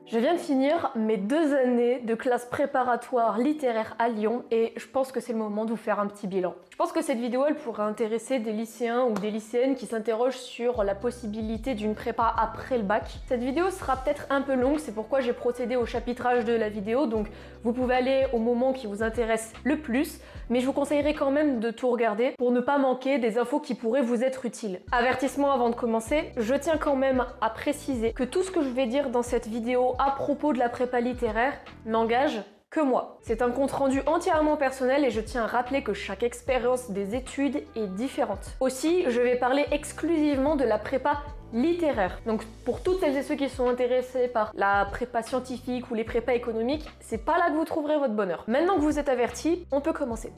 Je viens de finir mes 2 années de classe préparatoire littéraire à Lyon et je pense que c'est le moment de vous faire un petit bilan. Je pense que cette vidéo elle pourrait intéresser des lycéens ou des lycéennes qui s'interrogent sur la possibilité d'une prépa après le bac. Cette vidéo sera peut-être un peu longue, c'est pourquoi j'ai procédé au chapitrage de la vidéo, donc vous pouvez aller au moment qui vous intéresse le plus, mais je vous conseillerais quand même de tout regarder pour ne pas manquer des infos qui pourraient vous être utiles. Avertissement avant de commencer, je tiens quand même à préciser que tout ce que je vais dire dans cette vidéo à propos de la prépa littéraire n'engage que moi. C'est un compte rendu entièrement personnel et je tiens à rappeler que chaque expérience des études est différente. Aussi, je vais parler exclusivement de la prépa littéraire. Donc pour toutes celles et ceux qui sont intéressés par la prépa scientifique ou les prépas économiques, c'est pas là que vous trouverez votre bonheur. Maintenant que vous êtes avertis, on peut commencer.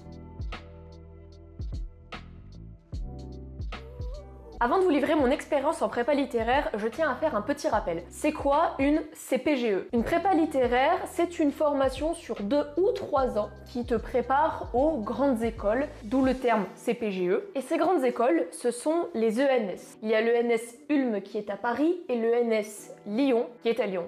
Avant de vous livrer mon expérience en prépa littéraire, je tiens à faire un petit rappel. C'est quoi une CPGE? Une prépa littéraire, c'est une formation sur 2 ou 3 ans qui te prépare aux grandes écoles, d'où le terme CPGE. Et ces grandes écoles, ce sont les ENS. Il y a l'ENS Ulm qui est à Paris et l'ENS Lyon qui est à Lyon.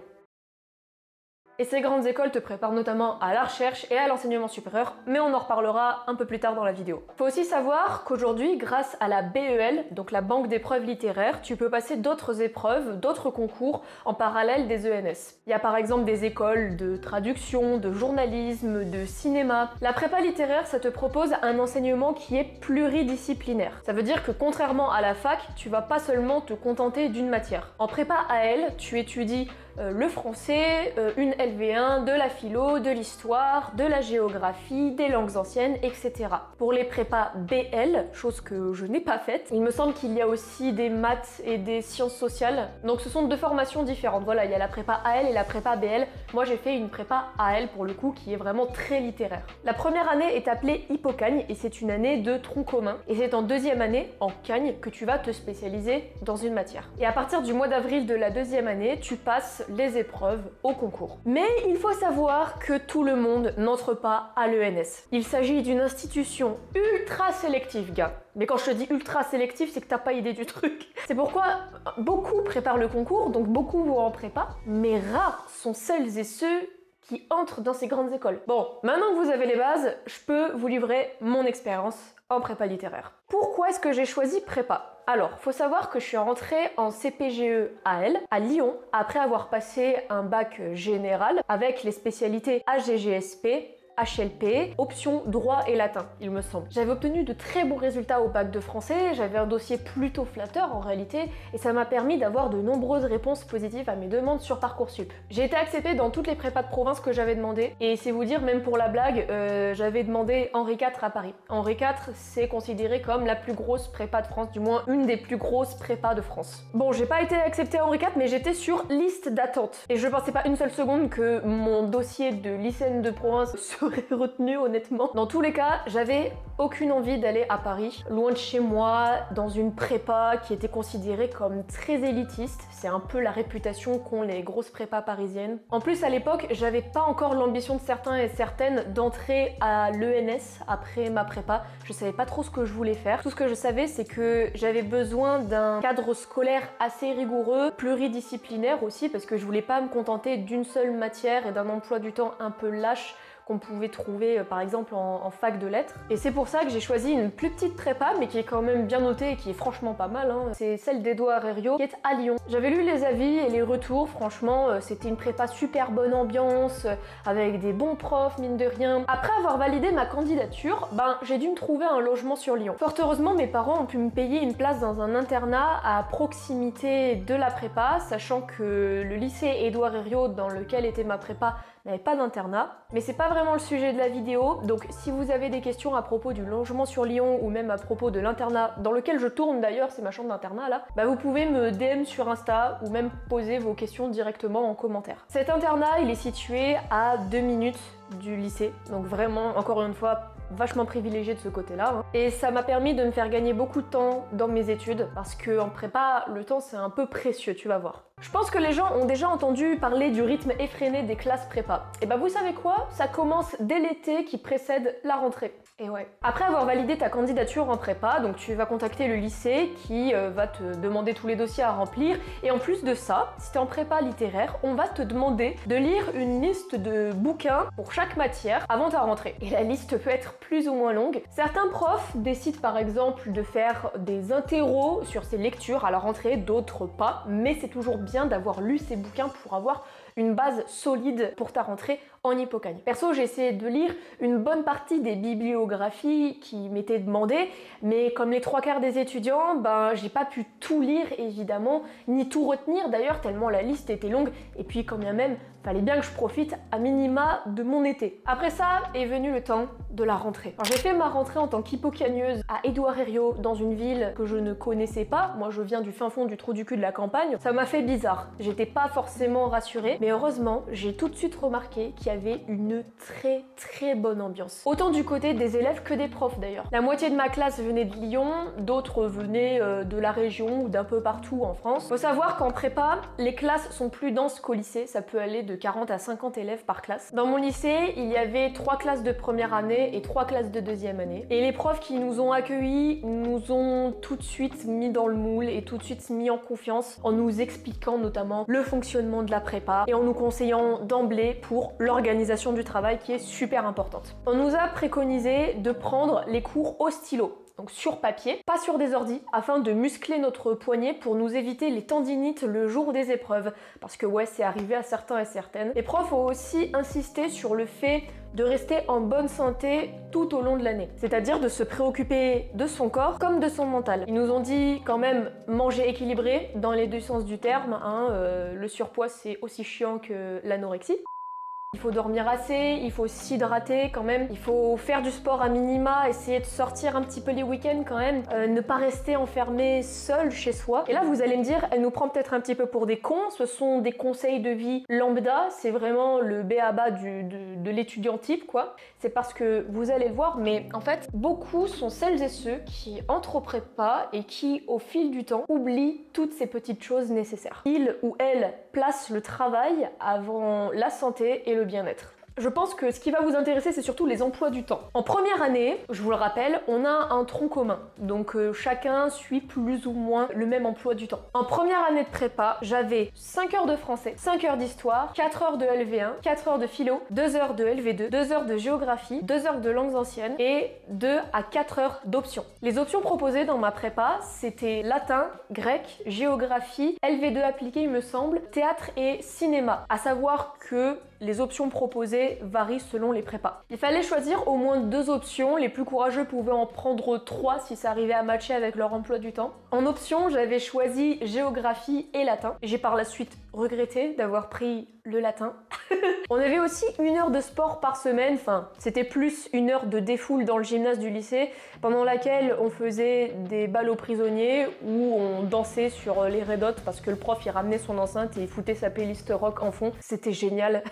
Et ces grandes écoles te préparent notamment à la recherche et à l'enseignement supérieur, mais on en reparlera un peu plus tard dans la vidéo. Faut aussi savoir qu'aujourd'hui, grâce à la BEL, donc la Banque d'épreuves littéraires, tu peux passer d'autres épreuves, d'autres concours en parallèle des ENS. Il y a par exemple des écoles de traduction, de journalisme, de cinéma. La prépa littéraire, ça te propose un enseignement qui est pluridisciplinaire. Ça veut dire que contrairement à la fac, tu vas pas seulement te contenter d'une matière. En prépa AL, tu étudies le français, une LV1, de la philo, de l'histoire, de la géographie, des langues anciennes, etc. Pour les prépas BL, chose que je n'ai pas faite, il me semble qu'il y a aussi des maths et des sciences sociales. Donc ce sont 2 formations différentes. Voilà, il y a la prépa AL et la prépa BL. Moi j'ai fait une prépa AL pour le coup qui est vraiment très littéraire. La première année est appelée Hippocagne et c'est une année de tronc commun. Et c'est en 2e année, en Cagne, que tu vas te spécialiser dans une matière. Et à partir du mois d'avril de la 2e année, tu passes les épreuves au concours. Mais il faut savoir que tout le monde n'entre pas à l'ENS. Il s'agit d'une institution ultra sélective, gars. Mais quand je te dis ultra sélective, c'est que t'as pas idée du truc. C'est pourquoi beaucoup préparent le concours, donc beaucoup vont en prépa, mais rares sont celles et ceux qui entrent dans ces grandes écoles. Bon, maintenant que vous avez les bases, je peux vous livrer mon expérience en prépa littéraire. Pourquoi est-ce que j'ai choisi prépa? Alors, faut savoir que je suis rentrée en CPGE AL à Lyon après avoir passé un bac général avec les spécialités AGGSP, HLP, option droit et latin, il me semble. J'avais obtenu de très bons résultats au bac de français, j'avais un dossier plutôt flatteur en réalité, et ça m'a permis d'avoir de nombreuses réponses positives à mes demandes sur Parcoursup. J'ai été acceptée dans toutes les prépas de province que j'avais demandé, et c'est vous dire, même pour la blague, j'avais demandé Henri IV à Paris. Henri IV, c'est considéré comme la plus grosse prépa de France, du moins une des plus grosses prépas de France. Bon, j'ai pas été acceptée à Henri IV, mais j'étais sur liste d'attente. Et je pensais pas une seule seconde que mon dossier de lycéenne de province serait retenu, honnêtement. Dans tous les cas, j'avais aucune envie d'aller à Paris, loin de chez moi, dans une prépa qui était considérée comme très élitiste. C'est un peu la réputation qu'ont les grosses prépas parisiennes. En plus, à l'époque, j'avais pas encore l'ambition de certains et certaines d'entrer à l'ENS après ma prépa. Je savais pas trop ce que je voulais faire. Tout ce que je savais, c'est que j'avais besoin d'un cadre scolaire assez rigoureux, pluridisciplinaire aussi, parce que je voulais pas me contenter d'une seule matière et d'un emploi du temps un peu lâche qu'on pouvait trouver par exemple en fac de lettres. Et c'est pour ça que j'ai choisi une plus petite prépa, mais qui est quand même bien notée et qui est franchement pas mal, hein. C'est celle d'Édouard Herriot, qui est à Lyon. J'avais lu les avis et les retours, franchement, c'était une prépa super bonne ambiance, avec des bons profs, mine de rien. Après avoir validé ma candidature, j'ai dû me trouver un logement sur Lyon. Fort heureusement, mes parents ont pu me payer une place dans un internat à proximité de la prépa, sachant que le lycée Édouard Herriot, dans lequel était ma prépa, n'avait pas d'internat. Mais c'est pas vraiment le sujet de la vidéo, donc si vous avez des questions à propos du logement sur Lyon ou même à propos de l'internat dans lequel je tourne d'ailleurs, c'est ma chambre d'internat là, vous pouvez me DM sur Insta ou même poser vos questions directement en commentaire. Cet internat, il est situé à 2 minutes du lycée, donc vraiment, encore une fois, vachement privilégié de ce côté-là. Hein. Et ça m'a permis de me faire gagner beaucoup de temps dans mes études, parce que en prépa, le temps c'est un peu précieux, tu vas voir. Je pense que les gens ont déjà entendu parler du rythme effréné des classes prépa. Et bah vous savez quoi? Ça commence dès l'été qui précède la rentrée. Et ouais. Après avoir validé ta candidature en prépa, donc tu vas contacter le lycée qui va te demander tous les dossiers à remplir. Et en plus de ça, si t'es en prépa littéraire, on va te demander de lire une liste de bouquins pour chaque matière avant ta rentrée. Et la liste peut être plus ou moins longue. Certains profs décident par exemple de faire des interros sur ces lectures à la rentrée, d'autres pas. Mais c'est toujours bien d'avoir lu ces bouquins pour avoir une base solide pour ta rentrée en Hippocagne. Perso, j'ai essayé de lire une bonne partie des bibliographies qui m'étaient demandées, mais comme les 3/4 des étudiants, ben j'ai pas pu tout lire évidemment, ni tout retenir d'ailleurs, tellement la liste était longue, et puis quand bien même, fallait bien que je profite à minima de mon été. Après ça est venu le temps de la rentrée. Alors j'ai fait ma rentrée en tant qu'hippocagneuse à Édouard Herriot, dans une ville que je ne connaissais pas. Moi je viens du fin fond du trou du cul de la campagne. Ça m'a fait bizarre. J'étais pas forcément rassurée, mais heureusement j'ai tout de suite remarqué qu'il y avait une très bonne ambiance. Autant du côté des élèves que des profs d'ailleurs. La moitié de ma classe venait de Lyon, d'autres venaient de la région ou d'un peu partout en France. Faut savoir qu'en prépa, les classes sont plus denses qu'au lycée, ça peut aller de 40 à 50 élèves par classe. Dans mon lycée, il y avait 3 classes de première année et 3 classes de deuxième année. Et les profs qui nous ont accueillis nous ont tout de suite mis dans le moule et tout de suite mis en confiance en nous expliquant notamment le fonctionnement de la prépa et en nous conseillant d'emblée pour l'organisation du travail qui est super importante. On nous a préconisé de prendre les cours au stylo. Donc sur papier, pas sur des ordis, afin de muscler notre poignet pour nous éviter les tendinites le jour des épreuves. Parce que ouais, c'est arrivé à certains et certaines. Les profs ont aussi insisté sur le fait de rester en bonne santé tout au long de l'année. C'est-à-dire de se préoccuper de son corps comme de son mental. Ils nous ont dit quand même manger équilibré dans les deux sens du terme. Le surpoids c'est aussi chiant que l'anorexie. Il faut dormir assez, il faut s'hydrater quand même, il faut faire du sport à minima, essayer de sortir un petit peu les week-ends quand même, ne pas rester enfermé seul chez soi. Et là vous allez me dire, elle nous prend peut-être un petit peu pour des cons, ce sont des conseils de vie lambda, c'est vraiment le b.a-ba de l'étudiant type quoi. C'est parce que vous allez le voir, mais en fait beaucoup sont celles et ceux qui entrent au prépa et qui au fil du temps oublient toutes ces petites choses nécessaires. Ils ou elles placent le travail avant la santé et le bien-être. Je pense que ce qui va vous intéresser, c'est surtout les emplois du temps. En première année, je vous le rappelle, on a un tronc commun. Donc chacun suit plus ou moins le même emploi du temps. En première année de prépa, j'avais 5 heures de français, 5 heures d'histoire, 4 heures de LV1, 4 heures de philo, 2 heures de LV2, 2 heures de géographie, 2 heures de langues anciennes et 2 à 4 heures d'options. Les options proposées dans ma prépa, c'était latin, grec, géographie, LV2 appliqué il me semble, théâtre et cinéma. À savoir que les options proposées varient selon les prépas. Il fallait choisir au moins 2 options, les plus courageux pouvaient en prendre 3 si ça arrivait à matcher avec leur emploi du temps. En option, j'avais choisi géographie et latin. J'ai par la suite regretté d'avoir pris le latin. On avait aussi 1 heure de sport par semaine, enfin c'était plus 1 heure de défoule dans le gymnase du lycée, pendant laquelle on faisait des balles aux prisonniers ou on dansait sur les Red Hot parce que le prof il ramenait son enceinte et il foutait sa playlist rock en fond. C'était génial.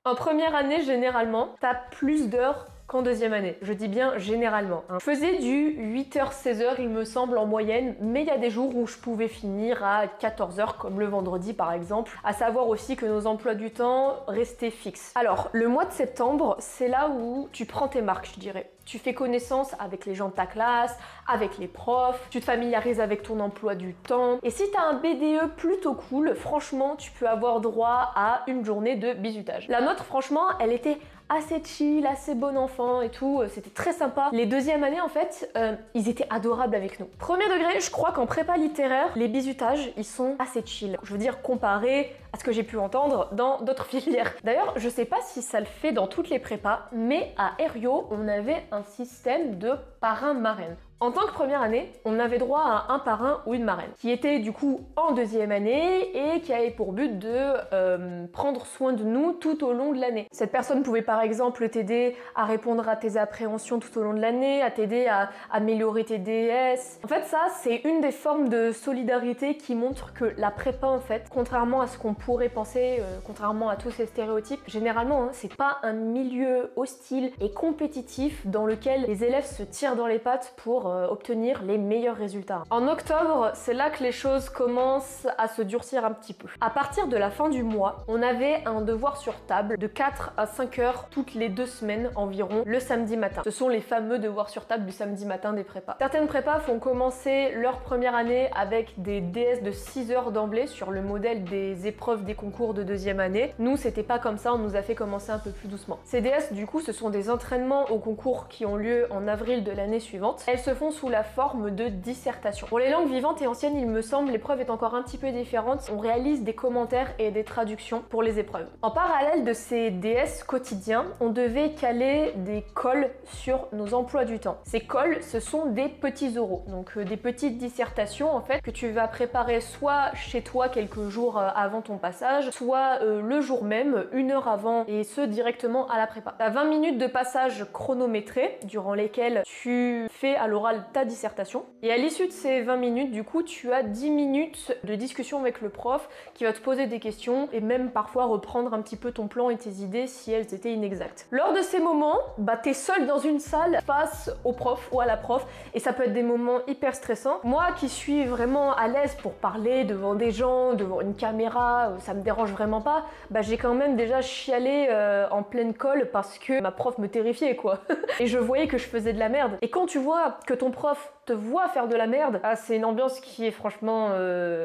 En première année, généralement, t'as plus d'heures qu'en deuxième année. Je dis bien généralement. Je faisais du 8h-16h, il me semble, en moyenne, mais il y a des jours où je pouvais finir à 14h, comme le vendredi par exemple. À savoir aussi que nos emplois du temps restaient fixes. Alors, le mois de septembre, c'est là où tu prends tes marques, je dirais. Tu fais connaissance avec les gens de ta classe, avec les profs, tu te familiarises avec ton emploi du temps. Et si tu as un BDE plutôt cool, franchement, tu peux avoir droit à une journée de bizutage. La nôtre, franchement, elle était assez chill, assez bon enfant et tout, c'était très sympa. Les deuxièmes années en fait, ils étaient adorables avec nous. Premier degré, je crois qu'en prépa littéraire, les bizutages, ils sont assez chill. Je veux dire comparé à ce que j'ai pu entendre dans d'autres filières. D'ailleurs, je sais pas si ça le fait dans toutes les prépas, mais à Herriot, on avait un système de parrain-marraine. En tant que première année, on avait droit à un parrain ou une marraine, qui était du coup en deuxième année et qui avait pour but de prendre soin de nous tout au long de l'année. Cette personne pouvait par exemple t'aider à répondre à tes appréhensions tout au long de l'année, à t'aider à améliorer tes DS. En fait, ça, c'est une des formes de solidarité qui montre que la prépa, en fait, contrairement à ce qu'on pourrait penser, contrairement à tous ces stéréotypes, généralement, c'est pas un milieu hostile et compétitif dans lequel les élèves se tirent dans les pattes pour obtenir les meilleurs résultats. En octobre, c'est là que les choses commencent à se durcir un petit peu. À partir de la fin du mois, on avait un devoir sur table de 4 à 5 heures toutes les 2 semaines environ le samedi matin. Ce sont les fameux devoirs sur table du samedi matin des prépas. Certaines prépas font commencer leur première année avec des DS de 6 heures d'emblée sur le modèle des épreuves des concours de deuxième année. Nous, c'était pas comme ça, on nous a fait commencer un peu plus doucement. Ces DS, du coup, ce sont des entraînements au concours qui ont lieu en avril de l'année suivante. Elles se font sous la forme de dissertation. Pour les langues vivantes et anciennes, il me semble, l'épreuve est encore un petit peu différente. On réalise des commentaires et des traductions pour les épreuves. En parallèle de ces DS quotidiens, on devait caler des cols sur nos emplois du temps. Ces cols, ce sont des petits oraux, donc des petites dissertations en fait que tu vas préparer soit chez toi quelques jours avant ton passage, soit le jour même, 1 heure avant, et ce directement à la prépa. Tu as 20 minutes de passage chronométré durant lesquelles tu fais à l'oral ta dissertation, et à l'issue de ces 20 minutes, du coup, tu as 10 minutes de discussion avec le prof qui va te poser des questions et même parfois reprendre un petit peu ton plan et tes idées si elles étaient inexactes. Lors de ces moments, t'es seul dans une salle face au prof ou à la prof et ça peut être des moments hyper stressants. Moi qui suis vraiment à l'aise pour parler devant des gens, devant une caméra, ça me dérange vraiment pas, j'ai quand même déjà chialé en pleine colle parce que ma prof me terrifiait quoi. Et je voyais que je faisais de la merde. Et quand tu vois que ton prof te voit faire de la merde, c'est une ambiance qui est franchement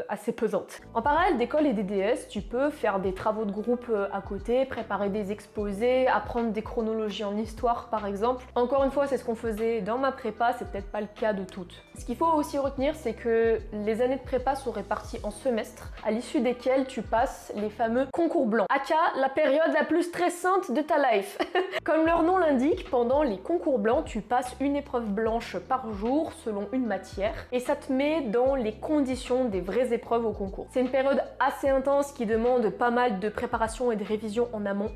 assez pesante. En parallèle d'école et des DS, tu peux faire des travaux de groupe à côté, préparer des exposés, apprendre des chronologies en histoire par exemple. Encore une fois, c'est ce qu'on faisait dans ma prépa, c'est peut-être pas le cas de toutes. Ce qu'il faut aussi retenir, c'est que les années de prépa sont réparties en semestres, à l'issue desquels tu passes les fameux concours blancs, aka la période la plus stressante de ta life. Comme leur nom l'indique, pendant les concours blancs, tu passes une épreuve blanche par jour selon une matière et ça te met dans les conditions des vraies épreuves au concours. C'est une période assez intense qui demande pas mal de préparation et de révision en amont.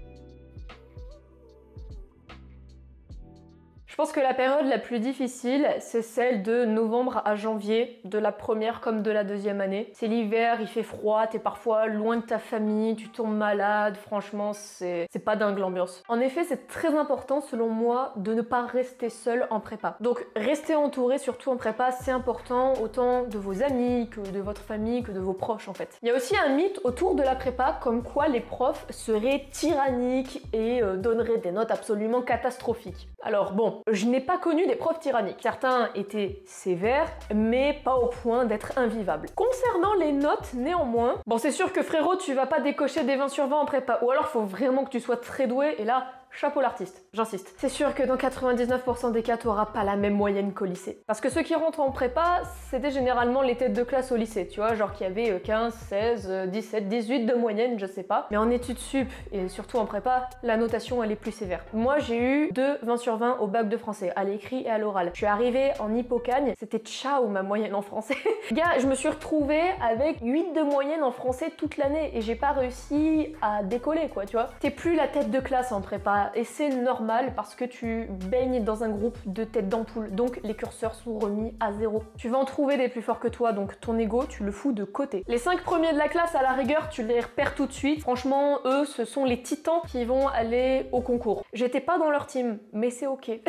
Je pense que la période la plus difficile, c'est celle de novembre à janvier, de la première comme de la deuxième année. C'est l'hiver, il fait froid, t'es parfois loin de ta famille, tu tombes malade, franchement, c'est pas dingue l'ambiance. En effet, c'est très important selon moi de ne pas rester seul en prépa. Donc rester entouré, surtout en prépa, c'est important autant de vos amis que de votre famille, que de vos proches en fait. Il y a aussi un mythe autour de la prépa comme quoi les profs seraient tyranniques et donneraient des notes absolument catastrophiques. Alors bon, je n'ai pas connu des profs tyranniques. Certains étaient sévères, mais pas au point d'être invivables. Concernant les notes, néanmoins, bon c'est sûr que frérot, tu vas pas décocher des 20 sur 20 en prépa, ou alors faut vraiment que tu sois très doué, et là, chapeau l'artiste, j'insiste. C'est sûr que dans 99% des cas, tu n'auras pas la même moyenne qu'au lycée. Parce que ceux qui rentrent en prépa, c'était généralement les têtes de classe au lycée, tu vois, genre qui avaient 15, 16, 17, 18 de moyenne, je sais pas. Mais en études sup, et surtout en prépa, la notation elle est plus sévère. Moi j'ai eu 2 20 sur 20 au bac de français, à l'écrit et à l'oral. Je suis arrivée en hippocagne, c'était ciao ma moyenne en français. Gars, je me suis retrouvée avec 8 de moyenne en français toute l'année et j'ai pas réussi à décoller quoi, tu vois. T'es plus la tête de classe en prépa. Et c'est normal parce que tu baignes dans un groupe de têtes d'ampoule, donc les curseurs sont remis à 0. Tu vas en trouver des plus forts que toi, donc ton ego, tu le fous de côté. Les 5 premiers de la classe, à la rigueur, tu les repères tout de suite. Franchement, eux, ce sont les titans qui vont aller au concours. J'étais pas dans leur team, mais c'est ok.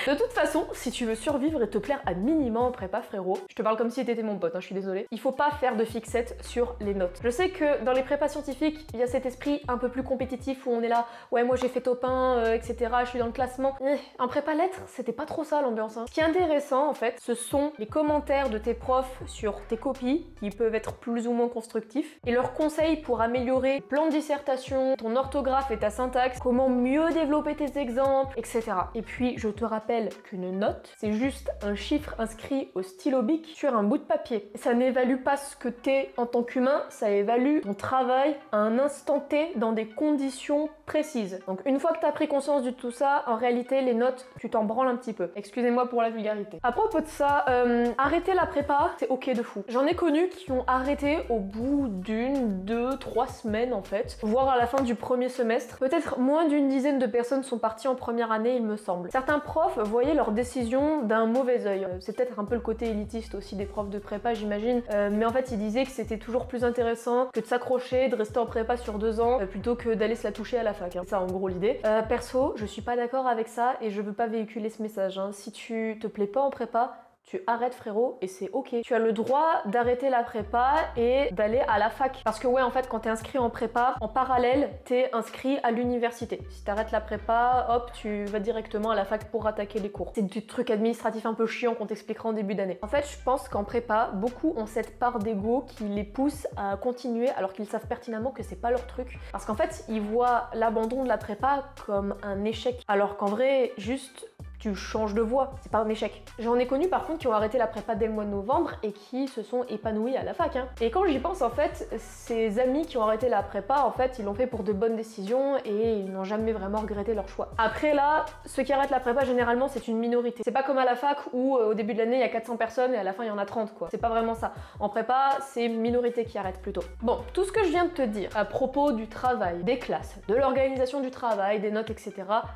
De toute façon, si tu veux survivre et te plaire à minima en prépa, frérot, je te parle comme si t'étais mon pote, hein, je suis désolée, il faut pas faire de fixette sur les notes. Je sais que dans les prépas scientifiques, il y a cet esprit un peu plus compétitif où on est là, ouais moi j'ai fait top 1, etc., je suis dans le classement. En prépa lettres, c'était pas trop ça l'ambiance. Hein. Ce qui est intéressant en fait, ce sont les commentaires de tes profs sur tes copies, qui peuvent être plus ou moins constructifs, et leurs conseils pour améliorer ton plan de dissertation, ton orthographe et ta syntaxe, comment mieux développer tes exemples, etc. Et puis je te rappelle qu'une note, c'est juste un chiffre inscrit au stylo bic sur un bout de papier. Ça n'évalue pas ce que t'es en tant qu'humain, ça évalue ton travail à un instant T dans des conditions précises. Donc une fois que t'as pris conscience de tout ça, en réalité les notes, tu t'en branles un petit peu. Excusez-moi pour la vulgarité. À propos de ça, arrêter la prépa, c'est ok de fou. J'en ai connu qui ont arrêté au bout d'une, 2, 3 semaines en fait, voire à la fin du premier semestre. Peut-être moins d'une dizaine de personnes sont parties en première année, il me semble. Certains profs voyaient leur décision d'un mauvais œil. C'est peut-être un peu le côté élitiste aussi des profs de prépa, j'imagine, mais en fait ils disaient que c'était toujours plus intéressant que de s'accrocher, de rester en prépa sur 2 ans, plutôt que d'aller se la toucher à la fac. C'est ça en gros l'idée. Perso, je suis pas d'accord avec ça et je veux pas véhiculer ce message. Si tu te plais pas en prépa, tu arrêtes frérot et c'est ok. Tu as le droit d'arrêter la prépa et d'aller à la fac. Parce que ouais, en fait, quand t'es inscrit en prépa, en parallèle, t'es inscrit à l'université. Si t'arrêtes la prépa, hop, tu vas directement à la fac pour attaquer les cours. C'est du truc administratif un peu chiant qu'on t'expliquera en début d'année. En fait, je pense qu'en prépa, beaucoup ont cette part d'ego qui les pousse à continuer alors qu'ils savent pertinemment que c'est pas leur truc. Parce qu'en fait, ils voient l'abandon de la prépa comme un échec. Alors qu'en vrai, juste tu changes de voie, c'est pas un échec. J'en ai connu par contre qui ont arrêté la prépa dès le mois de novembre et qui se sont épanouis à la fac. Et quand j'y pense en fait, ces amis qui ont arrêté la prépa, en fait, ils l'ont fait pour de bonnes décisions et ils n'ont jamais vraiment regretté leur choix. Après là, ceux qui arrêtent la prépa généralement c'est une minorité. C'est pas comme à la fac où au début de l'année il y a 400 personnes et à la fin il y en a 30 quoi. C'est pas vraiment ça. En prépa, c'est une minorité qui arrête plutôt. Bon, tout ce que je viens de te dire à propos du travail, des classes, de l'organisation du travail, des notes, etc.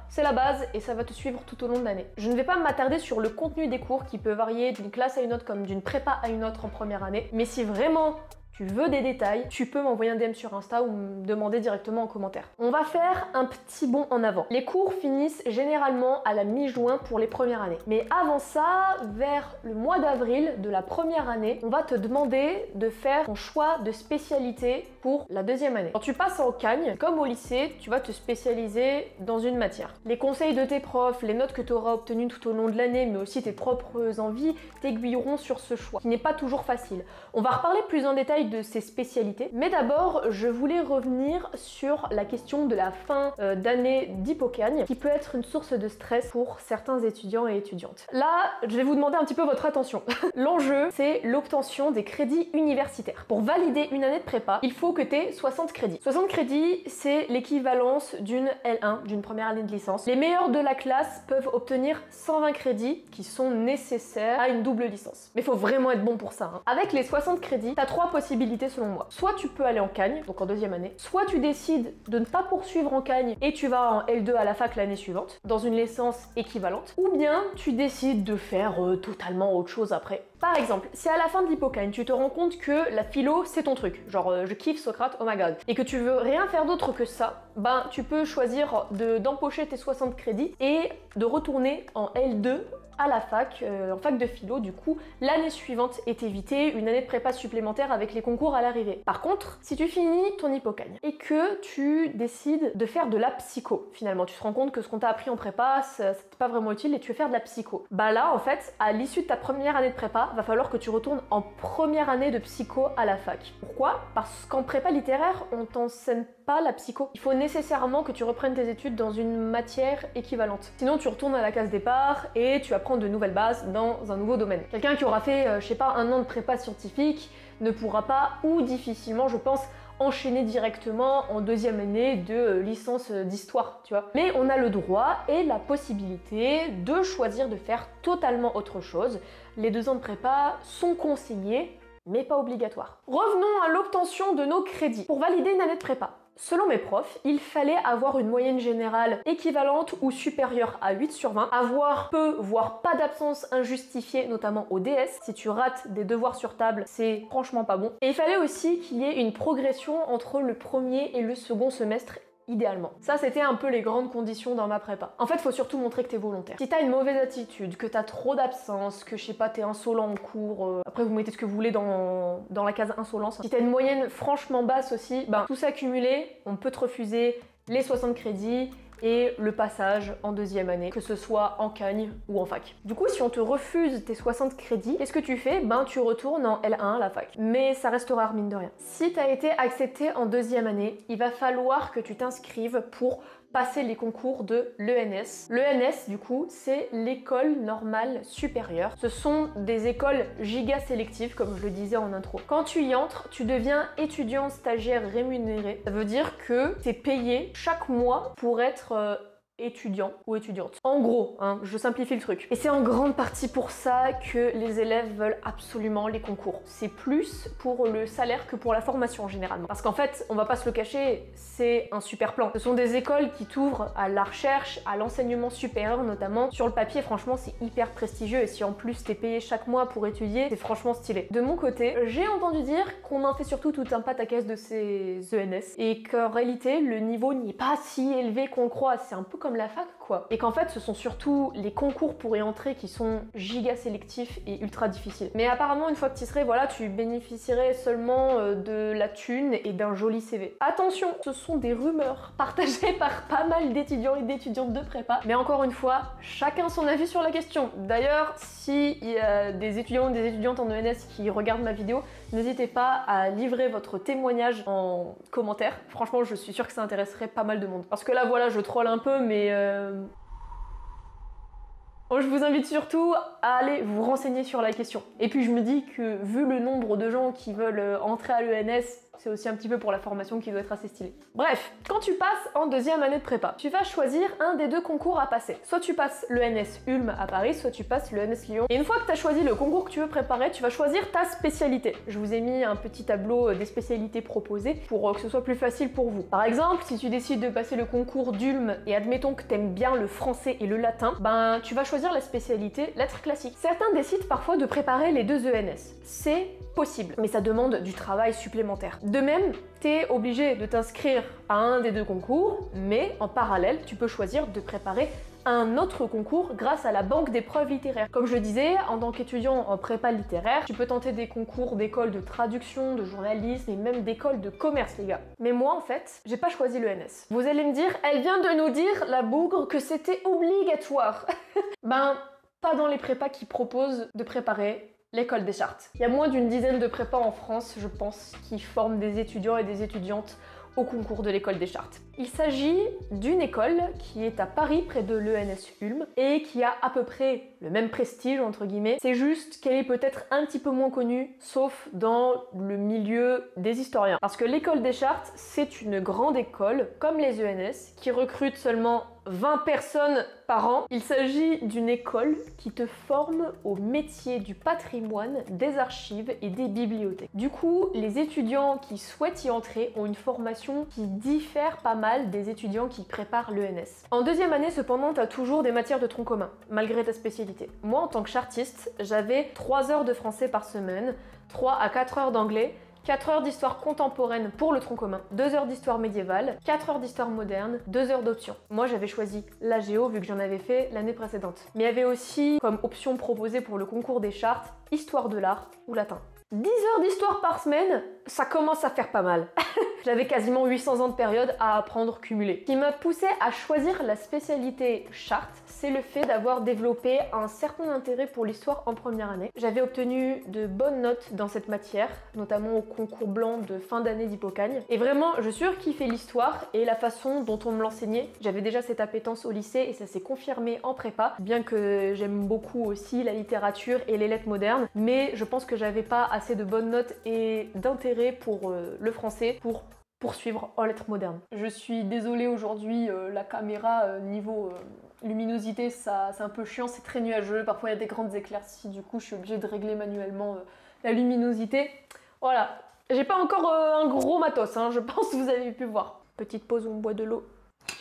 c'est la base et ça va te suivre tout au long de l'année. Je ne vais pas m'attarder sur le contenu des cours qui peut varier d'une classe à une autre comme d'une prépa à une autre en première année, mais si vraiment tu veux des détails, tu peux m'envoyer un DM sur Insta ou me demander directement en commentaire. On va faire un petit bond en avant. Les cours finissent généralement à la mi-juin pour les premières années. Mais avant ça, vers le mois d'avril de la première année, on va te demander de faire ton choix de spécialité pour la deuxième année. Quand tu passes en Cagne, comme au lycée, tu vas te spécialiser dans une matière. Les conseils de tes profs, les notes que tu auras obtenues tout au long de l'année, mais aussi tes propres envies, t'aiguilleront sur ce choix, qui n'est pas toujours facile. On va reparler plus en détail de ses spécialités. Mais d'abord, je voulais revenir sur la question de la fin d'année d'Hippocagne, qui peut être une source de stress pour certains étudiants et étudiantes. Là, je vais vous demander un petit peu votre attention. L'enjeu, c'est l'obtention des crédits universitaires. Pour valider une année de prépa, il faut que tu aies 60 crédits. 60 crédits, c'est l'équivalence d'une L1, d'une première année de licence. Les meilleurs de la classe peuvent obtenir 120 crédits qui sont nécessaires à une double licence. Mais il faut vraiment être bon pour ça. Avec les 60 crédits, tu as 3 possibilités selon moi. Soit tu peux aller en Cagne, donc en deuxième année, soit tu décides de ne pas poursuivre en Cagne et tu vas en L2 à la fac l'année suivante, dans une licence équivalente, ou bien tu décides de faire totalement autre chose après. Par exemple, si à la fin de l'Hippocagne, tu te rends compte que la philo, c'est ton truc, genre je kiffe Socrate, oh my god, et que tu veux rien faire d'autre que ça, ben tu peux choisir d'empocher tes 60 crédits et de retourner en L2 à la fac, en fac de philo, du coup, l'année suivante est évitée, une année de prépa supplémentaire avec les concours à l'arrivée. Par contre, si tu finis ton Hippocagne et que tu décides de faire de la psycho, finalement, tu te rends compte que ce qu'on t'a appris en prépa, c'est pas vraiment utile et tu veux faire de la psycho. Bah là, en fait, à l'issue de ta première année de prépa, va falloir que tu retournes en première année de psycho à la fac. Pourquoi? Parce qu'en prépa littéraire, on t'enseigne pas la psycho. Il faut nécessairement que tu reprennes tes études dans une matière équivalente. Sinon, tu retournes à la case départ et tu apprends de nouvelles bases dans un nouveau domaine. Quelqu'un qui aura fait, je sais pas, un an de prépa scientifique ne pourra pas, ou difficilement, je pense, enchaîner directement en deuxième année de licence d'histoire, tu vois. Mais on a le droit et la possibilité de choisir de faire totalement autre chose. Les 2 ans de prépa sont conseillés, mais pas obligatoires. Revenons à l'obtention de nos crédits. Pour valider une année de prépa, selon mes profs, il fallait avoir une moyenne générale équivalente ou supérieure à 8 sur 20, avoir peu, voire pas d'absence injustifiée, notamment au DS. Si tu rates des devoirs sur table, c'est franchement pas bon. Et il fallait aussi qu'il y ait une progression entre le premier et le second semestre, idéalement. Ça, c'était un peu les grandes conditions dans ma prépa. En fait, faut surtout montrer que t'es volontaire. Si t'as une mauvaise attitude, que t'as trop d'absence, que je sais pas, t'es insolent en cours, après vous mettez ce que vous voulez dans la case insolence. Si t'as une moyenne franchement basse aussi, ben tout ça cumulé, on peut te refuser les 60 crédits et le passage en deuxième année, que ce soit en Cagne ou en fac. Du coup, si on te refuse tes 60 crédits, qu'est-ce que tu fais? Ben tu retournes en L1 à la fac. Mais ça reste rare mine de rien. Si t'as été accepté en deuxième année, il va falloir que tu t'inscrives pour passer les concours de l'ENS. L'ENS, du coup, c'est l'école normale supérieure. Ce sont des écoles giga sélectives, comme je le disais en intro. Quand tu y entres, tu deviens étudiant stagiaire rémunéré. Ça veut dire que t'es payé chaque mois pour être étudiant ou étudiante. En gros, hein, je simplifie le truc. Et c'est en grande partie pour ça que les élèves veulent absolument les concours. C'est plus pour le salaire que pour la formation généralement. Parce qu'en fait, on va pas se le cacher, c'est un super plan. Ce sont des écoles qui t'ouvrent à la recherche, à l'enseignement supérieur notamment. Sur le papier, franchement, c'est hyper prestigieux et si en plus t'es payé chaque mois pour étudier, c'est franchement stylé. De mon côté, j'ai entendu dire qu'on en fait surtout tout un pataquès de ces ENS et qu'en réalité, le niveau n'est pas si élevé qu'on le croit. C'est un peu comme la fac, quoi. Et qu'en fait, ce sont surtout les concours pour y entrer qui sont giga sélectifs et ultra difficiles. Mais apparemment, une fois que tu y serais, voilà, tu bénéficierais seulement de la thune et d'un joli CV. Attention, ce sont des rumeurs partagées par pas mal d'étudiants et d'étudiantes de prépa. Mais encore une fois, chacun son avis sur la question. D'ailleurs, s'il y a des étudiants ou des étudiantes en ENS qui regardent ma vidéo, n'hésitez pas à livrer votre témoignage en commentaire. Franchement, je suis sûre que ça intéresserait pas mal de monde. Parce que là, voilà, je troll un peu, mais je vous invite surtout à aller vous renseigner sur la question. Et puis je me dis que vu le nombre de gens qui veulent entrer à l'ENS, c'est aussi un petit peu pour la formation qui doit être assez stylée. Bref, quand tu passes en deuxième année de prépa, tu vas choisir un des deux concours à passer. Soit tu passes l'ENS Ulm à Paris, soit tu passes l'ENS Lyon. Et une fois que tu as choisi le concours que tu veux préparer, tu vas choisir ta spécialité. Je vous ai mis un petit tableau des spécialités proposées pour que ce soit plus facile pour vous. Par exemple, si tu décides de passer le concours d'Ulm et admettons que tu aimes bien le français et le latin, ben tu vas choisir la spécialité lettres classiques. Certains décident parfois de préparer les deux ENS. C'est possible, mais ça demande du travail supplémentaire. De même, t'es obligé de t'inscrire à un des deux concours, mais en parallèle, tu peux choisir de préparer un autre concours grâce à la banque d'épreuves littéraires. Comme je le disais, en tant qu'étudiant en prépa littéraire, tu peux tenter des concours d'école de traduction, de journalisme et même d'école de commerce, les gars. Mais moi, en fait, j'ai pas choisi l'ENS. Vous allez me dire, elle vient de nous dire, la bougre, que c'était obligatoire. Ben, pas dans les prépas qui proposent de préparer l'école des chartes. Il y a moins d'une dizaine de prépas en France, je pense, qui forment des étudiants et des étudiantes au concours de l'école des chartes. Il s'agit d'une école qui est à Paris, près de l'ENS Ulm, et qui a à peu près le même prestige, entre guillemets. C'est juste qu'elle est peut-être un petit peu moins connue, sauf dans le milieu des historiens. Parce que l'école des chartes, c'est une grande école, comme les ENS, qui recrute seulement 20 personnes par an. Il s'agit d'une école qui te forme au métier du patrimoine, des archives et des bibliothèques. Du coup, les étudiants qui souhaitent y entrer ont une formation qui diffère pas mal des étudiants qui préparent l'ENS. En deuxième année, cependant, tu as toujours des matières de tronc commun, malgré ta spécialité. Moi, en tant que chartiste, j'avais 3 heures de français par semaine, 3 à 4 heures d'anglais, 4 heures d'histoire contemporaine pour le tronc commun, 2 heures d'histoire médiévale, 4 heures d'histoire moderne, 2 heures d'options. Moi j'avais choisi la géo vu que j'en avais fait l'année précédente. Mais il y avait aussi comme option proposée pour le concours des chartes, histoire de l'art ou latin. 10 heures d'histoire par semaine, ça commence à faire pas mal. J'avais quasiment 800 ans de période à apprendre cumulé. Ce qui m'a poussé à choisir la spécialité charte, c'est le fait d'avoir développé un certain intérêt pour l'histoire en première année. J'avais obtenu de bonnes notes dans cette matière, notamment au concours blanc de fin d'année d'Hippocagne. Et vraiment, je surkiffais l'histoire et la façon dont on me l'enseignait. J'avais déjà cette appétence au lycée et ça s'est confirmé en prépa, bien que j'aime beaucoup aussi la littérature et les lettres modernes, mais je pense que j'avais pas assez de bonnes notes et d'intérêt pour le français pour poursuivre en lettres modernes. Je suis désolée aujourd'hui, la caméra niveau luminosité, ça c'est un peu chiant, c'est très nuageux, parfois il y a des grandes éclaircies, du coup je suis obligée de régler manuellement la luminosité. Voilà, j'ai pas encore un gros matos, hein, je pense que vous avez pu voir. Petite pause où on boit de l'eau.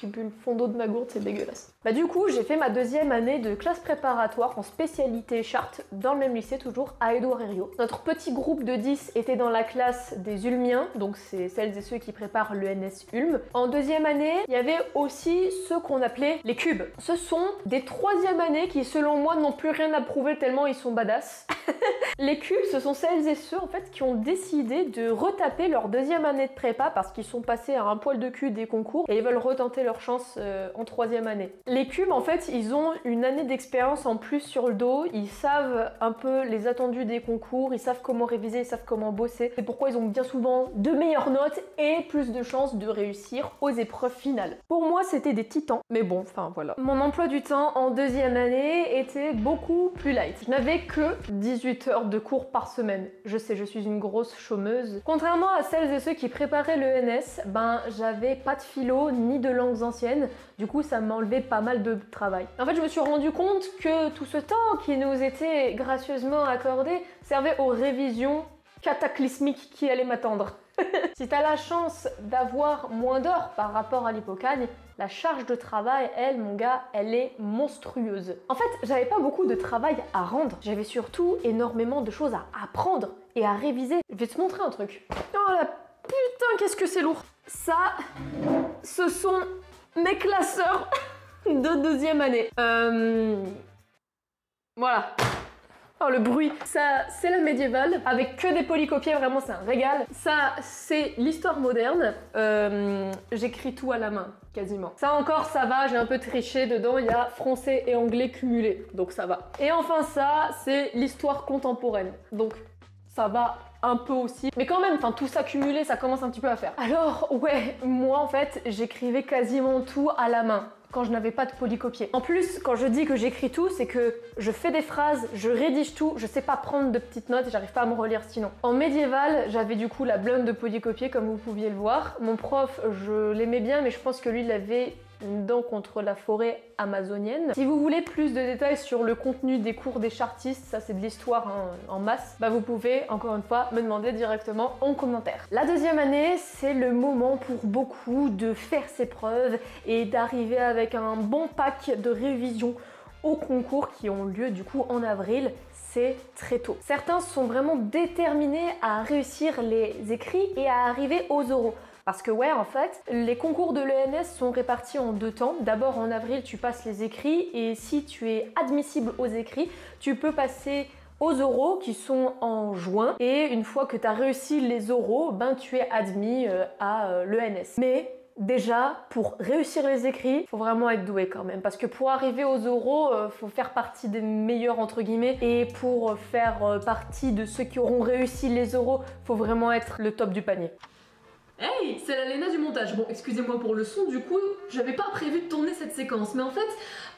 J'ai bu le fond d'eau de ma gourde, c'est dégueulasse. Bah du coup, j'ai fait ma deuxième année de classe préparatoire en spécialité charte dans le même lycée, toujours à Édouard Herriot. Notre petit groupe de 10 était dans la classe des Ulmiens, donc c'est celles et ceux qui préparent l'ENS Ulm. En deuxième année, il y avait aussi ceux qu'on appelait les cubes. Ce sont des troisième années qui, selon moi, n'ont plus rien à prouver tellement ils sont badass. Les cubes, ce sont celles et ceux en fait qui ont décidé de retaper leur deuxième année de prépa parce qu'ils sont passés à un poil de cul des concours et ils veulent retenter leur chance en troisième année. Les cubes, en fait, ils ont une année d'expérience en plus sur le dos, ils savent un peu les attendus des concours, ils savent comment réviser, ils savent comment bosser. C'est pourquoi ils ont bien souvent de meilleures notes et plus de chances de réussir aux épreuves finales. Pour moi, c'était des titans, mais bon, enfin voilà. Mon emploi du temps en deuxième année était beaucoup plus light. Je n'avais que 18 heures de cours par semaine. Je sais, je suis une grosse chômeuse. Contrairement à celles et ceux qui préparaient l'ENS, ben j'avais pas de philo ni de langues anciennes, du coup ça m'enlevait pas mal de travail. En fait, je me suis rendu compte que tout ce temps qui nous était gracieusement accordé servait aux révisions cataclysmiques qui allaient m'attendre. Si t'as la chance d'avoir moins d'heures par rapport à l'hypocagne, la charge de travail, elle, mon gars, elle est monstrueuse. En fait, j'avais pas beaucoup de travail à rendre, j'avais surtout énormément de choses à apprendre et à réviser. Je vais te montrer un truc. Oh la putain, qu'est-ce que c'est lourd! Ça, ce sont mes classeurs de deuxième année. Voilà. Oh, le bruit. Ça, c'est la médiévale, avec que des polycopiés, vraiment c'est un régal. Ça, c'est l'histoire moderne. J'écris tout à la main, quasiment. Ça encore, ça va, j'ai un peu triché dedans, il y a français et anglais cumulés, donc ça va. Et enfin ça, c'est l'histoire contemporaine, donc ça va un peu aussi. Mais quand même, enfin tout ça cumulé, ça commence un petit peu à faire. Alors ouais, moi en fait, j'écrivais quasiment tout à la main quand je n'avais pas de polycopier. En plus, quand je dis que j'écris tout, c'est que je fais des phrases, je rédige tout, je sais pas prendre de petites notes et j'arrive pas à me relire sinon. En médiéval, j'avais du coup la blinde de polycopier comme vous pouviez le voir. Mon prof, je l'aimais bien, mais je pense que lui, il avait une dent contre la forêt amazonienne. Si vous voulez plus de détails sur le contenu des cours des chartistes, ça c'est de l'histoire en masse, bah vous pouvez encore une fois me demander directement en commentaire. La deuxième année, c'est le moment pour beaucoup de faire ses preuves et d'arriver avec un bon pack de révisions aux concours qui ont lieu du coup en avril. C'est très tôt. Certains sont vraiment déterminés à réussir les écrits et à arriver aux oraux. Parce que ouais, en fait, les concours de l'ENS sont répartis en deux temps. D'abord en avril, tu passes les écrits et si tu es admissible aux écrits, tu peux passer aux oraux qui sont en juin. Et une fois que tu as réussi les oraux, ben tu es admis à l'ENS. Mais déjà, pour réussir les écrits, faut vraiment être doué quand même. Parce que pour arriver aux oraux, faut faire partie des meilleurs entre guillemets. Et pour faire partie de ceux qui auront réussi les oraux, faut vraiment être le top du panier. Hey, c'est la Léna du montage. Bon, excusez-moi pour le son, du coup, j'avais pas prévu de tourner cette séquence, mais en fait,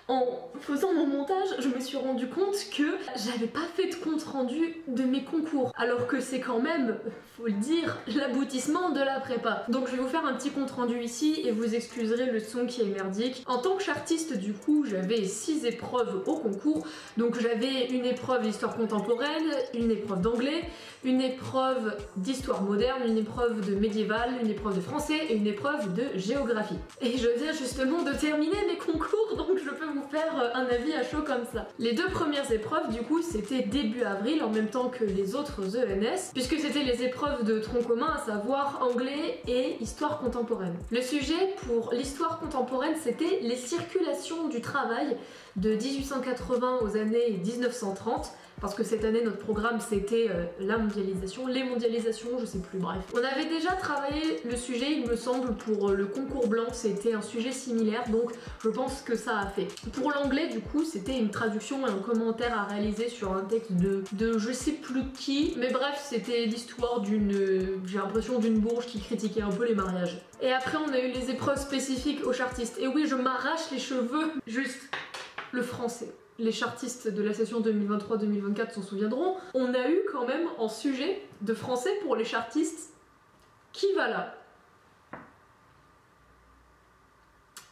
en faisant mon montage, je me suis rendu compte que j'avais pas fait de compte rendu de mes concours, alors que c'est quand même, faut le dire, l'aboutissement de la prépa. Donc je vais vous faire un petit compte rendu ici et vous excuserez le son qui est merdique. En tant que chartiste, du coup, j'avais 6 épreuves au concours. Donc j'avais une épreuve d'histoire contemporaine, une épreuve d'anglais, une épreuve d'histoire moderne, une épreuve de médiéval, une épreuve de français et une épreuve de géographie. Et je viens justement de terminer mes concours, donc je peux vous faire un avis à chaud comme ça. Les deux premières épreuves, du coup, c'était début avril, en même temps que les autres ENS, puisque c'était les épreuves de tronc commun, à savoir anglais et histoire contemporaine. Le sujet pour l'histoire contemporaine, c'était les circulations du travail de 1880 aux années 1930, parce que cette année notre programme c'était la mondialisation, les mondialisations, je sais plus, bref. On avait déjà travaillé le sujet, il me semble, pour le concours blanc, c'était un sujet similaire, donc je pense que ça a fait. Pour l'anglais, du coup, c'était une traduction et un commentaire à réaliser sur un texte de je sais plus qui, mais bref, c'était l'histoire d'une, j'ai l'impression, d'une bourge qui critiquait un peu les mariages. Et après on a eu les épreuves spécifiques aux chartistes, et oui, je m'arrache les cheveux, juste le français. Les chartistes de la session 2023-2024 s'en souviendront, on a eu quand même en sujet de français pour les chartistes qui va là.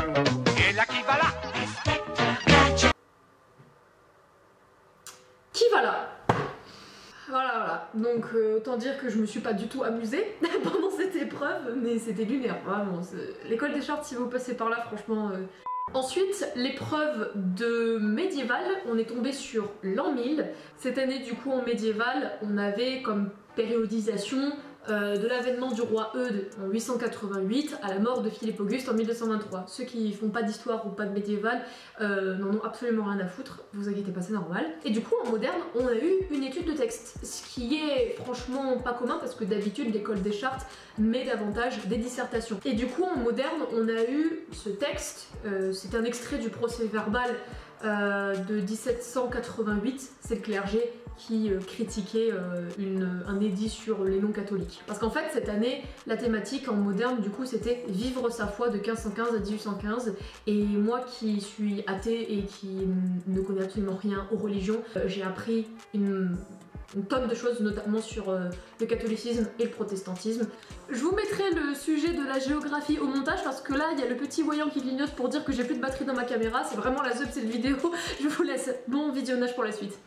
Et là qui va là. Qui va là. Voilà. Donc autant dire que je me suis pas du tout amusée pendant cette épreuve, mais c'était lunaire, vraiment. L'école des chartes, si vous passez par là, franchement... Ensuite, l'épreuve de médiéval, on est tombé sur l'an 1000. Cette année, du coup, en médiéval, on avait comme périodisation de l'avènement du roi Eudes en 888 à la mort de Philippe Auguste en 1223. Ceux qui font pas d'histoire ou pas de médiéval n'en ont absolument rien à foutre, vous inquiétez pas, c'est normal. Et du coup, en moderne, on a eu une étude de texte, ce qui est franchement pas commun parce que d'habitude, l'école des chartes met davantage des dissertations. Et du coup, en moderne, on a eu ce texte, c'est un extrait du procès verbal de 1788, c'est le clergé qui critiquait un édit sur les non-catholiques. Parce qu'en fait, cette année, la thématique en moderne, du coup, c'était vivre sa foi de 1515 à 1815. Et moi qui suis athée et qui ne connais absolument rien aux religions, j'ai appris une une tonne de choses, notamment sur le catholicisme et le protestantisme. Je vous mettrai le sujet de la géographie au montage parce que là, il y a le petit voyant qui clignote pour dire que j'ai plus de batterie dans ma caméra. C'est vraiment la zeub cette vidéo. Je vous laisse. Bon visionnage pour la suite.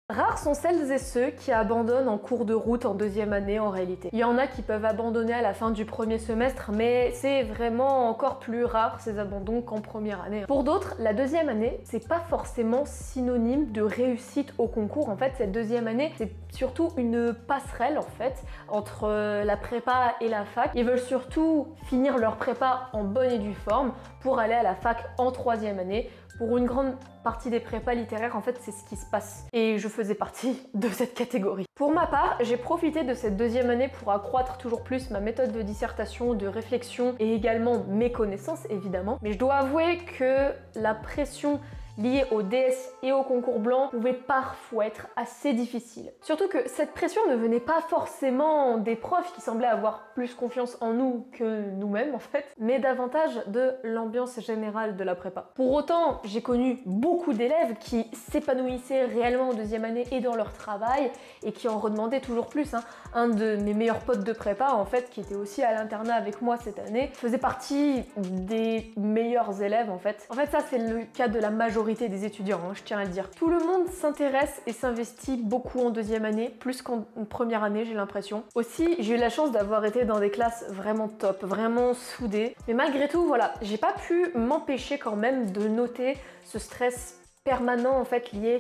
Rares sont celles et ceux qui abandonnent en cours de route en deuxième année en réalité. Il y en a qui peuvent abandonner à la fin du premier semestre, mais c'est vraiment encore plus rare ces abandons qu'en première année. Pour d'autres, la deuxième année, c'est pas forcément synonyme de réussite au concours. En fait, cette deuxième année, c'est surtout une passerelle en fait entre la prépa et la fac. Ils veulent surtout finir leur prépa en bonne et due forme pour aller à la fac en troisième année. Pour une grande partie des prépas littéraires, en fait, c'est ce qui se passe. Et je faisais partie de cette catégorie. Pour ma part, j'ai profité de cette deuxième année pour accroître toujours plus ma méthode de dissertation, de réflexion et également mes connaissances, évidemment. Mais je dois avouer que la pression liée au DS et au concours blanc pouvait parfois être assez difficile. Surtout que cette pression ne venait pas forcément des profs qui semblaient avoir plus confiance en nous que nous-mêmes en fait, mais davantage de l'ambiance générale de la prépa. Pour autant, j'ai connu beaucoup d'élèves qui s'épanouissaient réellement en deuxième année et dans leur travail et qui en redemandaient toujours plus. Un de mes meilleurs potes de prépa en fait, qui était aussi à l'internat avec moi cette année, faisait partie des meilleurs élèves en fait. En fait ça c'est le cas de la majorité des étudiants, je tiens à le dire. Tout le monde s'intéresse et s'investit beaucoup en deuxième année, plus qu'en première année j'ai l'impression. Aussi, j'ai eu la chance d'avoir été dans des classes vraiment top, vraiment soudées. Mais malgré tout, voilà, j'ai pas pu m'empêcher quand même de noter ce stress permanent en fait lié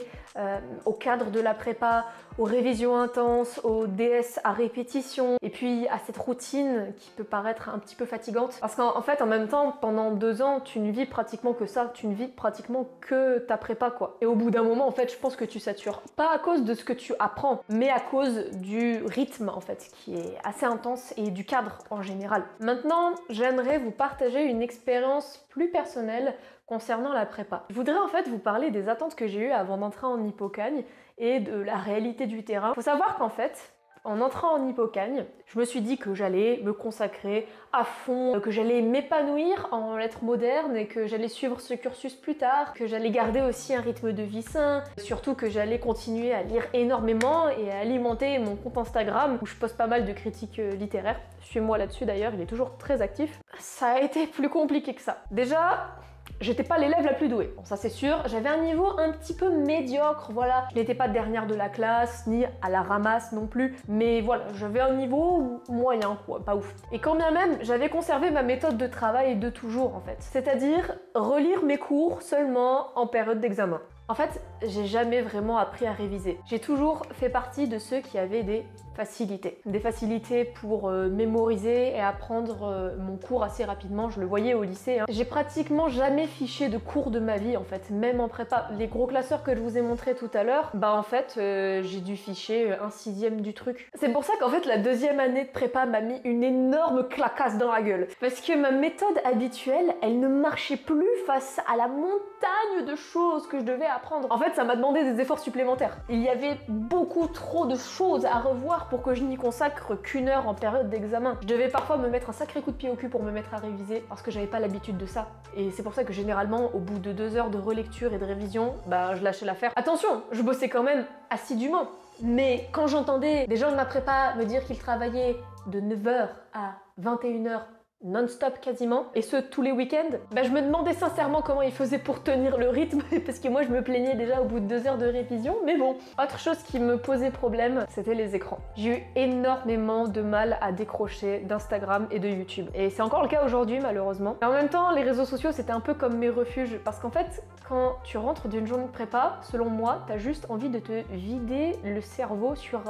au cadre de la prépa, aux révisions intenses, aux DS à répétition et puis à cette routine qui peut paraître un petit peu fatigante parce qu'en fait en même temps pendant 2 ans tu ne vis pratiquement que ça, tu ne vis pratiquement que ta prépa quoi. Et au bout d'un moment en fait je pense que tu satures, pas à cause de ce que tu apprends mais à cause du rythme en fait qui est assez intense et du cadre en général. Maintenant j'aimerais vous partager une expérience plus personnelle concernant la prépa. Je voudrais en fait vous parler des attentes que j'ai eues avant d'entrer en Hippocagne et de la réalité du terrain. Faut savoir qu'en fait, en entrant en Hippocagne, je me suis dit que j'allais me consacrer à fond, que j'allais m'épanouir en lettres modernes et que j'allais suivre ce cursus plus tard, que j'allais garder aussi un rythme de vie sain, surtout que j'allais continuer à lire énormément et à alimenter mon compte Instagram où je poste pas mal de critiques littéraires. Suis-moi là-dessus d'ailleurs, il est toujours très actif. Ça a été plus compliqué que ça. Déjà, j'étais pas l'élève la plus douée, bon, ça c'est sûr. J'avais un niveau un petit peu médiocre, voilà. Je n'étais pas dernière de la classe, ni à la ramasse non plus. Mais voilà, j'avais un niveau moyen, quoi, pas ouf. Et quand bien même, j'avais conservé ma méthode de travail de toujours, en fait. C'est-à-dire relire mes cours seulement en période d'examen. En fait, j'ai jamais vraiment appris à réviser. J'ai toujours fait partie de ceux qui avaient des facilités. Des facilités pour mémoriser et apprendre mon cours assez rapidement, je le voyais au lycée. J'ai pratiquement jamais fiché de cours de ma vie en fait, même en prépa. Les gros classeurs que je vous ai montrés tout à l'heure, bah en fait j'ai dû ficher 1/6 du truc. C'est pour ça qu'en fait la deuxième année de prépa m'a mis une énorme clacasse dans la gueule. Parce que ma méthode habituelle, elle ne marchait plus face à la montagne de choses que je devais apprendre. En fait ça m'a demandé des efforts supplémentaires. Il y avait beaucoup trop de choses à revoir pour que je n'y consacre qu'1 heure en période d'examen. Je devais parfois me mettre un sacré coup de pied au cul pour me mettre à réviser parce que j'avais pas l'habitude de ça. Et c'est pour ça que généralement, au bout de 2 heures de relecture et de révision, bah je lâchais l'affaire. Attention, je bossais quand même assidûment. Mais quand j'entendais des gens de ma prépa me dire qu'ils travaillaient de 9h à 21h non-stop quasiment, et ce tous les week-ends, bah je me demandais sincèrement comment ils faisaient pour tenir le rythme, parce que moi je me plaignais déjà au bout de 2 heures de révision, mais bon. Autre chose qui me posait problème, c'était les écrans. J'ai eu énormément de mal à décrocher d'Instagram et de YouTube, et c'est encore le cas aujourd'hui malheureusement. Et en même temps, les réseaux sociaux c'était un peu comme mes refuges, parce qu'en fait, quand tu rentres d'une journée de prépa, selon moi, t'as juste envie de te vider le cerveau sur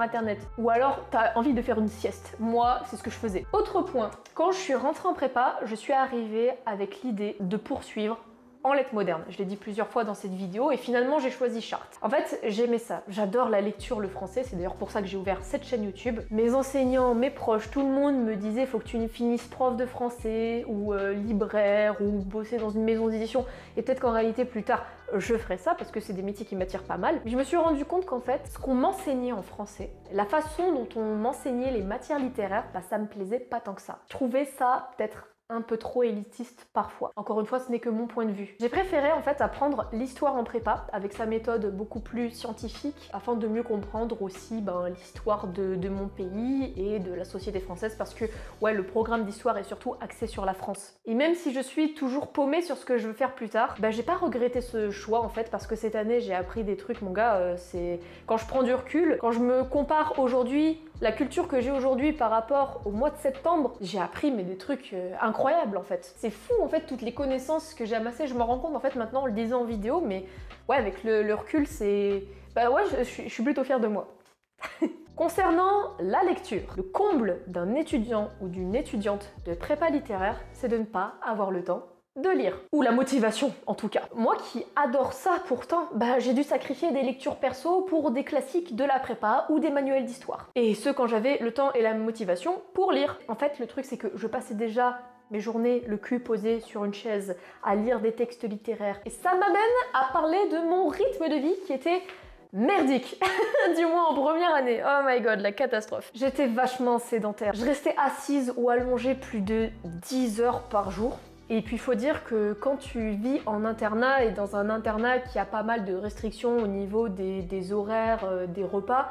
internet. Ou alors t'as envie de faire une sieste. Moi, c'est ce que je faisais. Autre point, quand je suis rentrée en prépa, je suis arrivée avec l'idée de poursuivre en lettres modernes. Je l'ai dit plusieurs fois dans cette vidéo et finalement j'ai choisi Chartres. En fait, j'aimais ça. J'adore la lecture, le français. C'est d'ailleurs pour ça que j'ai ouvert cette chaîne YouTube. Mes enseignants, mes proches, tout le monde me disait faut que tu finisses prof de français ou libraire ou bosser dans une maison d'édition. Et peut-être qu'en réalité plus tard, je ferai ça parce que c'est des métiers qui m'attirent pas mal. Mais je me suis rendu compte qu'en fait, ce qu'on m'enseignait en français, la façon dont on m'enseignait les matières littéraires, bah ça me plaisait pas tant que ça. Je trouvais ça peut-être un peu trop élitiste parfois. Encore une fois, ce n'est que mon point de vue. J'ai préféré en fait apprendre l'histoire en prépa avec sa méthode beaucoup plus scientifique afin de mieux comprendre aussi l'histoire de mon pays et de la société française parce que ouais, le programme d'histoire est surtout axé sur la France. Et même si je suis toujours paumée sur ce que je veux faire plus tard, j'ai pas regretté ce choix en fait parce que cette année j'ai appris des trucs mon gars, c'est quand je prends du recul, quand je me compare aujourd'hui la culture que j'ai aujourd'hui par rapport au mois de septembre, j'ai appris mais des trucs incroyables en fait. C'est fou en fait toutes les connaissances que j'ai amassées, je me rends compte en fait maintenant en le disant en vidéo, mais ouais avec le recul c'est... ouais je suis plutôt fière de moi. Concernant la lecture, le comble d'un étudiant ou d'une étudiante de prépa littéraire, c'est de ne pas avoir le temps de lire. Ou la motivation, en tout cas. Moi qui adore ça pourtant, j'ai dû sacrifier des lectures perso pour des classiques de la prépa ou des manuels d'histoire. Et ce quand j'avais le temps et la motivation pour lire. En fait, le truc c'est que je passais déjà mes journées le cul posé sur une chaise à lire des textes littéraires. Et ça m'amène à parler de mon rythme de vie qui était merdique, du moins en première année. Oh my god, la catastrophe. J'étais vachement sédentaire. Je restais assise ou allongée plus de 10 heures par jour. Et puis il faut dire que quand tu vis en internat et dans un internat qui a pas mal de restrictions au niveau des horaires, des repas,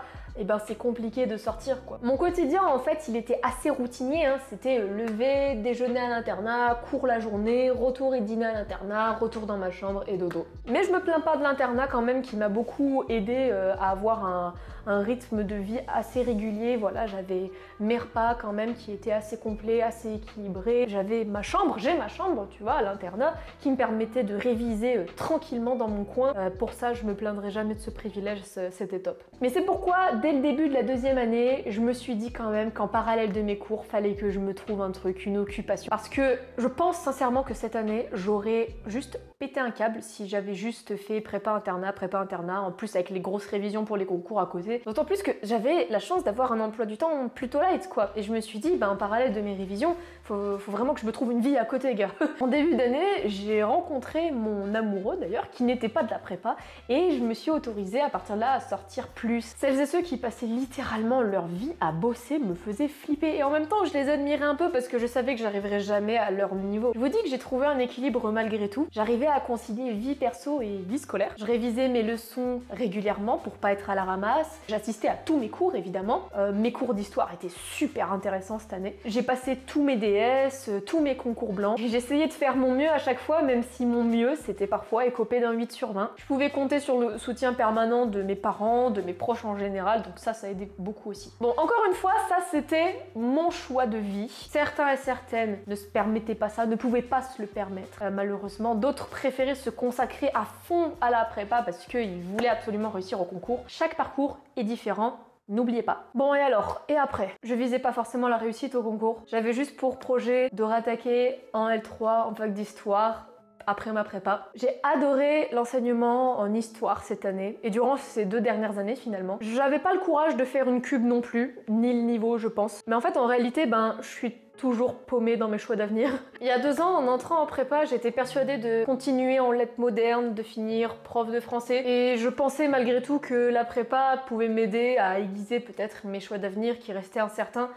c'est compliqué de sortir quoi. Mon quotidien en fait il était assez routinier, hein. C'était lever, déjeuner à l'internat, cours la journée, retour et dîner à l'internat, retour dans ma chambre et dodo. Mais je me plains pas de l'internat quand même qui m'a beaucoup aidé à avoir un rythme de vie assez régulier. Voilà, j'avais mes repas quand même qui étaient assez complets, assez équilibrés. J'avais ma chambre, j'ai ma chambre, tu vois, à l'internat, qui me permettait de réviser tranquillement dans mon coin. Pour ça, je me plaindrai jamais de ce privilège, c'était top. Mais c'est pourquoi, dès le début de la deuxième année, je me suis dit quand même qu'en parallèle de mes cours, fallait que je me trouve un truc, une occupation. Parce que je pense sincèrement que cette année, j'aurais juste pété un câble si j'avais juste fait prépa internat, en plus avec les grosses révisions pour les concours à côté. D'autant plus que j'avais la chance d'avoir un emploi du temps plutôt light quoi. Et je me suis dit, en parallèle de mes révisions, faut vraiment que je me trouve une vie à côté gars. En début d'année, j'ai rencontré mon amoureux d'ailleurs, qui n'était pas de la prépa, et je me suis autorisée à partir de là à sortir plus. Celles et ceux qui passaient littéralement leur vie à bosser me faisaient flipper, et en même temps je les admirais un peu parce que je savais que j'arriverais jamais à leur niveau. Je vous dis que j'ai trouvé un équilibre malgré tout. J'arrivais à concilier vie perso et vie scolaire. Je révisais mes leçons régulièrement pour pas être à la ramasse. J'assistais à tous mes cours évidemment. Mes cours d'histoire étaient super intéressants cette année. J'ai passé tous mes DS, tous mes concours blancs. J'essayais de faire mon mieux à chaque fois, même si mon mieux c'était parfois écopé d'un 8 sur 20. Je pouvais compter sur le soutien permanent de mes parents, de mes proches en général, donc ça aidait beaucoup aussi. Bon, encore une fois, ça c'était mon choix de vie. Certains et certaines ne se permettaient pas ça, ne pouvaient pas se le permettre. Malheureusement, d'autres préféraient se consacrer à fond à la prépa parce qu'ils voulaient absolument réussir au concours. Chaque parcours est différent. N'oubliez pas. Bon et alors, et après? Je visais pas forcément la réussite au concours. J'avais juste pour projet de rattaquer en L3 en fac d'histoire après ma prépa. J'ai adoré l'enseignement en histoire cette année et durant ces 2 dernières années finalement. J'avais pas le courage de faire une cube non plus, ni le niveau je pense. Mais en fait en réalité je suis toujours paumée dans mes choix d'avenir. Il y a 2 ans, en entrant en prépa, j'étais persuadée de continuer en lettres modernes, de finir prof de français. Et je pensais malgré tout que la prépa pouvait m'aider à aiguiser peut-être mes choix d'avenir qui restaient incertains.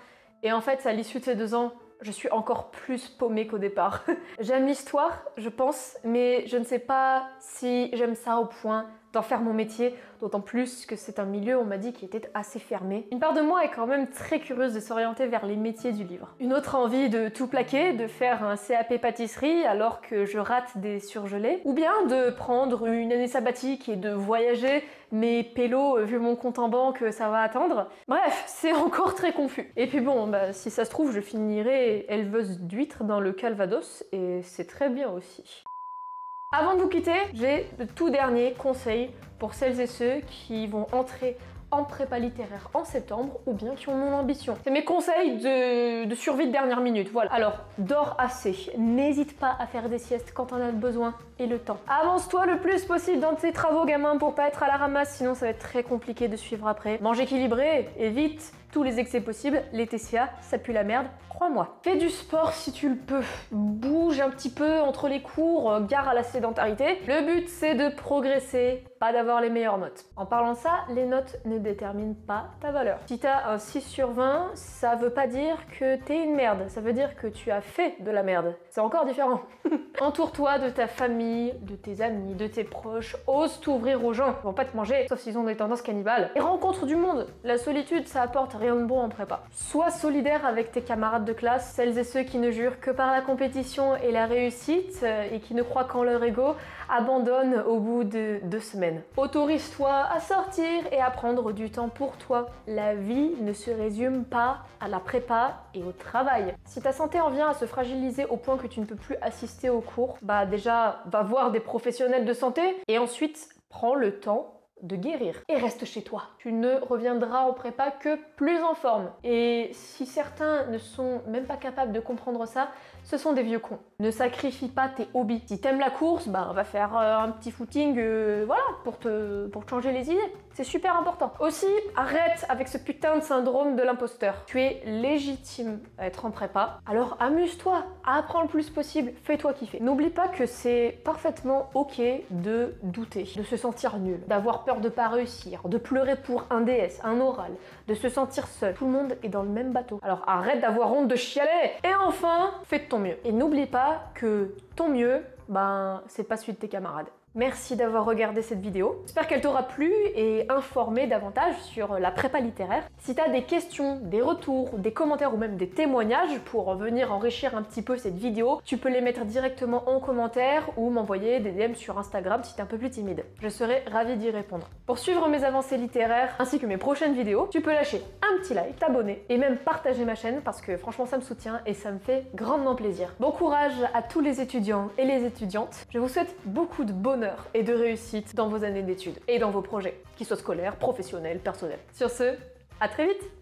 Et en fait, à l'issue de ces 2 ans, je suis encore plus paumée qu'au départ. J'aime l'histoire, je pense, mais je ne sais pas si j'aime ça au point d'en faire mon métier, d'autant plus que c'est un milieu, on m'a dit, qui était assez fermé. Une part de moi est quand même très curieuse de s'orienter vers les métiers du livre. Une autre envie de tout plaquer, de faire un CAP pâtisserie alors que je rate des surgelés, ou bien de prendre une année sabbatique et de voyager, mais pélo, vu mon compte en banque, ça va attendre. Bref, c'est encore très confus. Et puis bon, si ça se trouve, je finirai éleveuse d'huîtres dans le Calvados, et c'est très bien aussi. Avant de vous quitter, j'ai le tout dernier conseil pour celles et ceux qui vont entrer en prépa littéraire en septembre ou bien qui ont mon ambition. C'est mes conseils de survie de dernière minute, voilà. Alors, dors assez, n'hésite pas à faire des siestes quand on a besoin et le temps. Avance-toi le plus possible dans tes travaux gamin pour pas être à la ramasse, sinon ça va être très compliqué de suivre après. Mange équilibré, évite tous les excès possibles, les TCA, ça pue la merde, crois-moi. Fais du sport si tu le peux, bouge un petit peu entre les cours, gare à la sédentarité. Le but c'est de progresser, pas d'avoir les meilleures notes. En parlant de ça, les notes ne déterminent pas ta valeur. Si t'as un 6 sur 20, ça veut pas dire que t'es une merde, ça veut dire que tu as fait de la merde. C'est encore différent. Entoure-toi de ta famille, de tes amis, de tes proches, ose t'ouvrir aux gens. Ils vont pas te manger, sauf s'ils ont des tendances cannibales. Et rencontre du monde. La solitude, ça apporte rien de bon en prépa. Sois solidaire avec tes camarades de classe, celles et ceux qui ne jurent que par la compétition et la réussite et qui ne croient qu'en leur ego, abandonnent au bout de 2 semaines. Autorise-toi à sortir et à prendre du temps pour toi. La vie ne se résume pas à la prépa et au travail. Si ta santé en vient à se fragiliser au point que tu ne peux plus assister aux cours, bah déjà, va voir des professionnels de santé et ensuite, prends le temps de guérir. Et reste chez toi. Tu ne reviendras en prépa que plus en forme. Et si certains ne sont même pas capables de comprendre ça, ce sont des vieux cons. Ne sacrifie pas tes hobbies. Si t'aimes la course, bah on va faire un petit footing, voilà, pour te changer les idées. C'est super important. Aussi, arrête avec ce putain de syndrome de l'imposteur. Tu es légitime à être en prépa, alors amuse-toi, apprends le plus possible, fais-toi kiffer. N'oublie pas que c'est parfaitement ok de douter, de se sentir nul, d'avoir peur de pas réussir, de pleurer pour un DS, un oral, de se sentir seul. Tout le monde est dans le même bateau. Alors arrête d'avoir honte de chialer. Et enfin, fais de ton mieux. Et n'oublie pas que ton mieux, ben, c'est pas celui de tes camarades. Merci d'avoir regardé cette vidéo. J'espère qu'elle t'aura plu et informé davantage sur la prépa littéraire. Si t'as des questions, des retours, des commentaires ou même des témoignages pour venir enrichir un petit peu cette vidéo, tu peux les mettre directement en commentaire ou m'envoyer des DM sur Instagram si t'es un peu plus timide. Je serai ravie d'y répondre. Pour suivre mes avancées littéraires ainsi que mes prochaines vidéos, tu peux lâcher un petit like, t'abonner et même partager ma chaîne parce que franchement ça me soutient et ça me fait grandement plaisir. Bon courage à tous les étudiants et les étudiantes. Je vous souhaite beaucoup de bonheur et de réussite dans vos années d'études et dans vos projets, qu'ils soient scolaires, professionnels, personnels. Sur ce, à très vite!